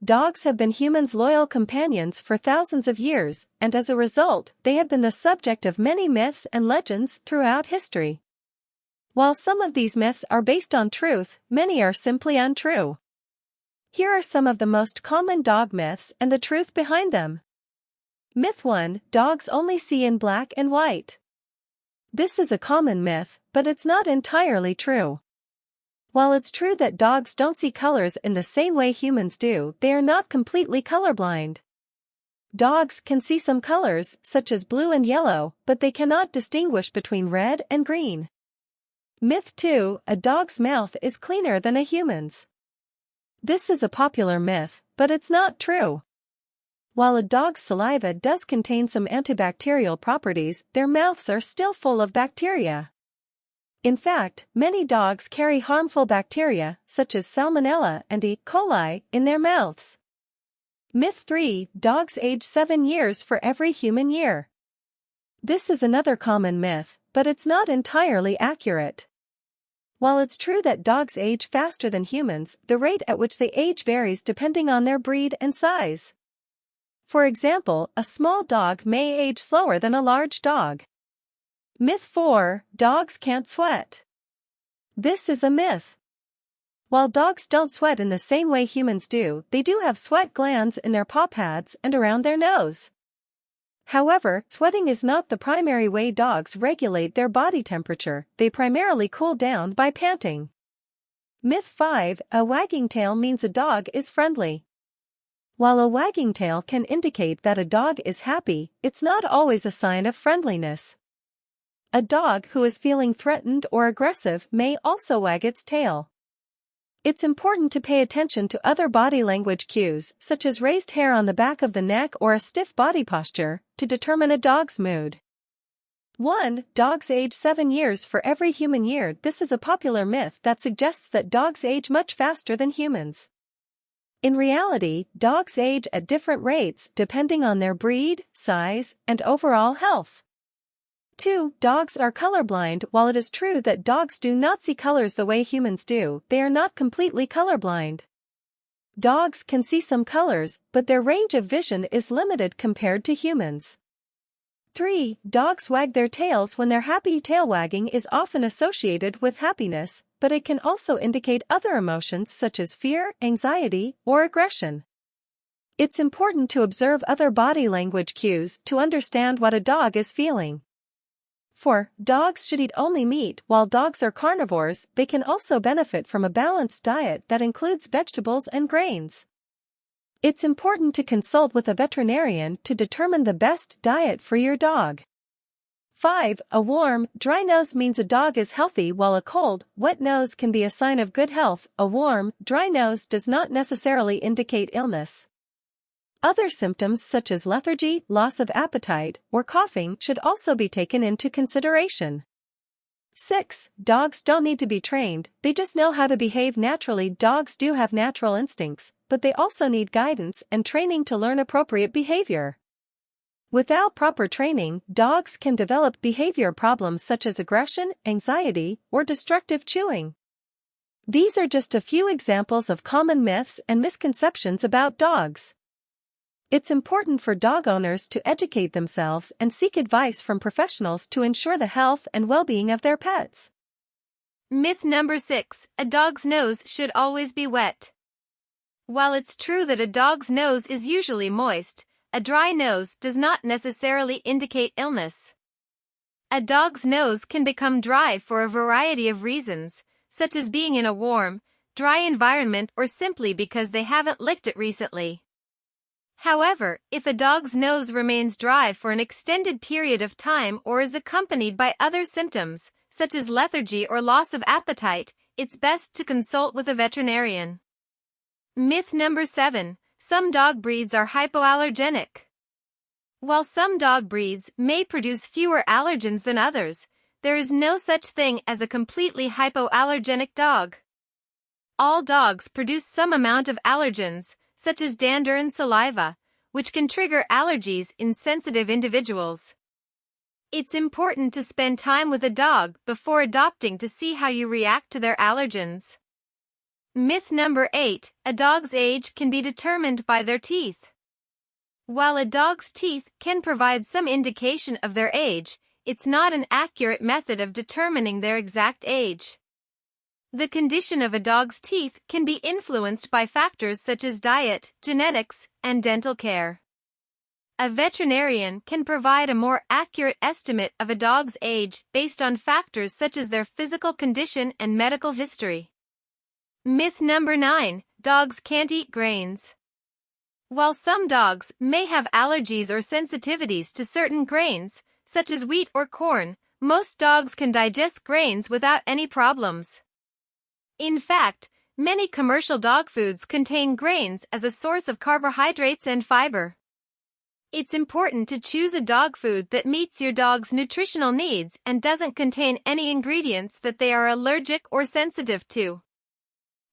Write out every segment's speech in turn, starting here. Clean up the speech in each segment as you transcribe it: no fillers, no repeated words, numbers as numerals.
dogs have been humans' loyal companions for thousands of years, and as a result, they have been the subject of many myths and legends throughout history. While some of these myths are based on truth, many are simply untrue. Here are some of the most common dog myths and the truth behind them. Myth 1: Dogs only see in black and white. This is a common myth, but it's not entirely true. While it's true that dogs don't see colors in the same way humans do, they are not completely colorblind. Dogs can see some colors, such as blue and yellow, but they cannot distinguish between red and green. Myth 2: A dog's mouth is cleaner than a human's. This is a popular myth, but it's not true. While a dog's saliva does contain some antibacterial properties, their mouths are still full of bacteria. In fact, many dogs carry harmful bacteria, such as Salmonella and E. coli, in their mouths. Myth 3: Dogs age 7 years for every human year. This is another common myth, but it's not entirely accurate. While it's true that dogs age faster than humans, the rate at which they age varies depending on their breed and size. For example, a small dog may age slower than a large dog. Myth 4: Dogs can't sweat. This is a myth. While dogs don't sweat in the same way humans do, they do have sweat glands in their paw pads and around their nose. However, sweating is not the primary way dogs regulate their body temperature. They primarily cool down by panting. Myth 5: A wagging tail means a dog is friendly. While a wagging tail can indicate that a dog is happy, it's not always a sign of friendliness. A dog who is feeling threatened or aggressive may also wag its tail. It's important to pay attention to other body language cues, such as raised hair on the back of the neck or a stiff body posture, to determine a dog's mood. 1. Dogs age 7 years for every human year. This is a popular myth that suggests that dogs age much faster than humans. In reality, dogs age at different rates depending on their breed, size, and overall health. 2. Dogs are colorblind. While it is true that dogs do not see colors the way humans do, they are not completely colorblind. Dogs can see some colors, but their range of vision is limited compared to humans. 3. Dogs wag their tails when they're happy. Tail wagging is often associated with happiness, but it can also indicate other emotions such as fear, anxiety, or aggression. It's important to observe other body language cues to understand what a dog is feeling. 4. Dogs should eat only meat. While dogs are carnivores, they can also benefit from a balanced diet that includes vegetables and grains. It's important to consult with a veterinarian to determine the best diet for your dog. 5. A warm, dry nose means a dog is healthy, while a cold, wet nose can be a sign of good health. A warm, dry nose does not necessarily indicate illness. Other symptoms such as lethargy, loss of appetite, or coughing should also be taken into consideration. 6. Dogs don't need to be trained, they just know how to behave naturally. Dogs do have natural instincts, but they also need guidance and training to learn appropriate behavior. Without proper training, dogs can develop behavior problems such as aggression, anxiety, or destructive chewing. These are just a few examples of common myths and misconceptions about dogs. It's important for dog owners to educate themselves and seek advice from professionals to ensure the health and well-being of their pets. Myth number 6: A dog's nose should always be wet. While it's true that a dog's nose is usually moist, a dry nose does not necessarily indicate illness. A dog's nose can become dry for a variety of reasons, such as being in a warm, dry environment or simply because they haven't licked it recently. However, if a dog's nose remains dry for an extended period of time or is accompanied by other symptoms, such as lethargy or loss of appetite, it's best to consult with a veterinarian. Myth number 7: Some dog breeds are hypoallergenic. While some dog breeds may produce fewer allergens than others, there is no such thing as a completely hypoallergenic dog. All dogs produce some amount of allergens, such as dander and saliva, which can trigger allergies in sensitive individuals. It's important to spend time with a dog before adopting to see how you react to their allergens. Myth number 8, a dog's age can be determined by their teeth. While a dog's teeth can provide some indication of their age, it's not an accurate method of determining their exact age. The condition of a dog's teeth can be influenced by factors such as diet, genetics, and dental care. A veterinarian can provide a more accurate estimate of a dog's age based on factors such as their physical condition and medical history. Myth number 9, dogs can't eat grains. While some dogs may have allergies or sensitivities to certain grains, such as wheat or corn, most dogs can digest grains without any problems. In fact, many commercial dog foods contain grains as a source of carbohydrates and fiber. It's important to choose a dog food that meets your dog's nutritional needs and doesn't contain any ingredients that they are allergic or sensitive to.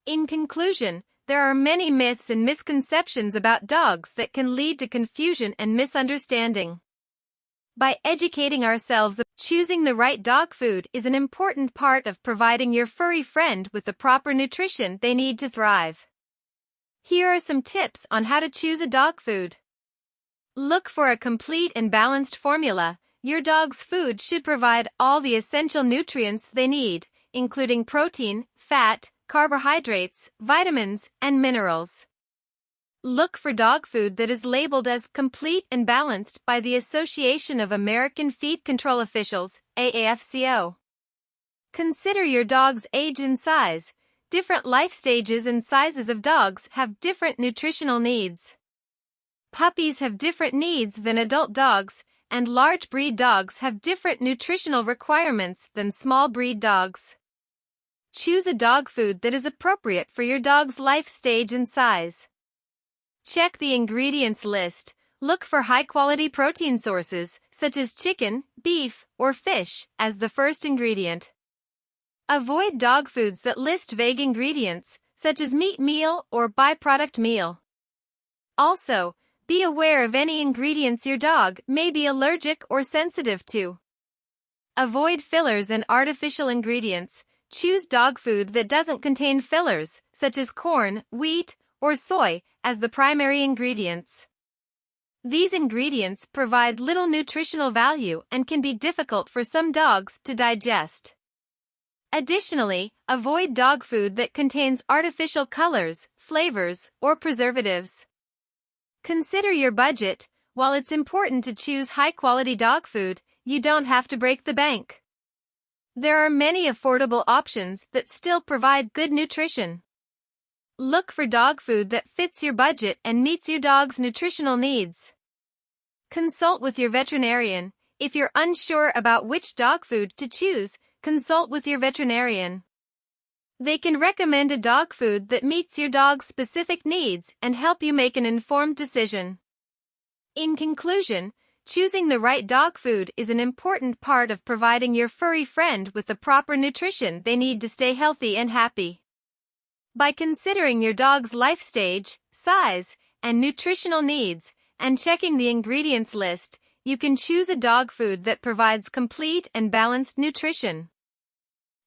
In conclusion, there are many myths and misconceptions about dogs that can lead to confusion and misunderstanding. By educating ourselves, choosing the right dog food is an important part of providing your furry friend with the proper nutrition they need to thrive. Here are some tips on how to choose a dog food. Look for a complete and balanced formula. Your dog's food should provide all the essential nutrients they need, including protein, fat, carbohydrates, vitamins, and minerals. Look for dog food that is labeled as complete and balanced by the Association of American Feed Control Officials, AAFCO. Consider your dog's age and size. Different life stages and sizes of dogs have different nutritional needs. Puppies have different needs than adult dogs, and large breed dogs have different nutritional requirements than small breed dogs. Choose a dog food that is appropriate for your dog's life stage and size. Check the ingredients list. Look for high-quality protein sources, such as chicken, beef, or fish, as the first ingredient. Avoid dog foods that list vague ingredients, such as meat meal or byproduct meal. Also, be aware of any ingredients your dog may be allergic or sensitive to. Avoid fillers and artificial ingredients. Choose dog food that doesn't contain fillers, such as corn, wheat, or soy, as the primary ingredients. These ingredients provide little nutritional value and can be difficult for some dogs to digest. Additionally, avoid dog food that contains artificial colors, flavors, or preservatives. Consider your budget. While it's important to choose high-quality dog food, you don't have to break the bank. There are many affordable options that still provide good nutrition. Look for dog food that fits your budget and meets your dog's nutritional needs. Consult with your veterinarian. If you're unsure about which dog food to choose, consult with your veterinarian. They can recommend a dog food that meets your dog's specific needs and help you make an informed decision. In conclusion, choosing the right dog food is an important part of providing your furry friend with the proper nutrition they need to stay healthy and happy. By considering your dog's life stage, size, and nutritional needs, and checking the ingredients list, you can choose a dog food that provides complete and balanced nutrition.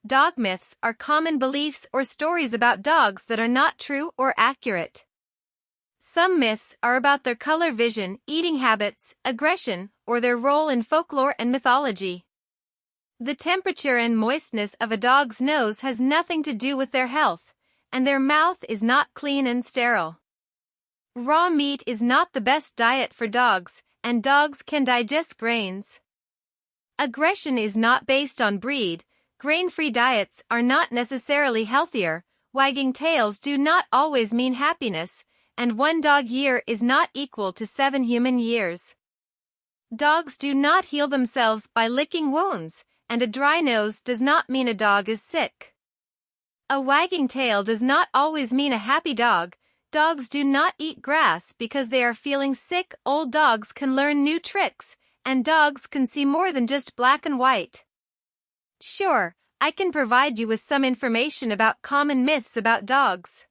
Dog myths are common beliefs or stories about dogs that are not true or accurate. Some myths are about their color vision, eating habits, aggression, or their role in folklore and mythology. The temperature and moistness of a dog's nose has nothing to do with their health, and their mouth is not clean and sterile. Raw meat is not the best diet for dogs, and dogs can digest grains. Aggression is not based on breed. Grain-free diets are not necessarily healthier. Wagging tails do not always mean happiness, and 1 dog year is not equal to 7 human years. Dogs do not heal themselves by licking wounds, and a dry nose does not mean a dog is sick. A wagging tail does not always mean a happy dog. Dogs do not eat grass because they are feeling sick. Old dogs can learn new tricks, and dogs can see more than just black and white. Sure, I can provide you with some information about common myths about dogs.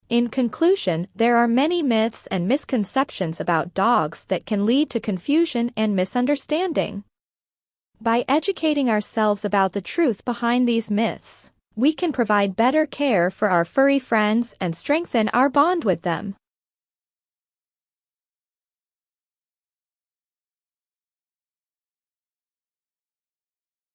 In conclusion, there are many myths and misconceptions about dogs that can lead to confusion and misunderstanding. By educating ourselves about the truth behind these myths, we can provide better care for our furry friends and strengthen our bond with them.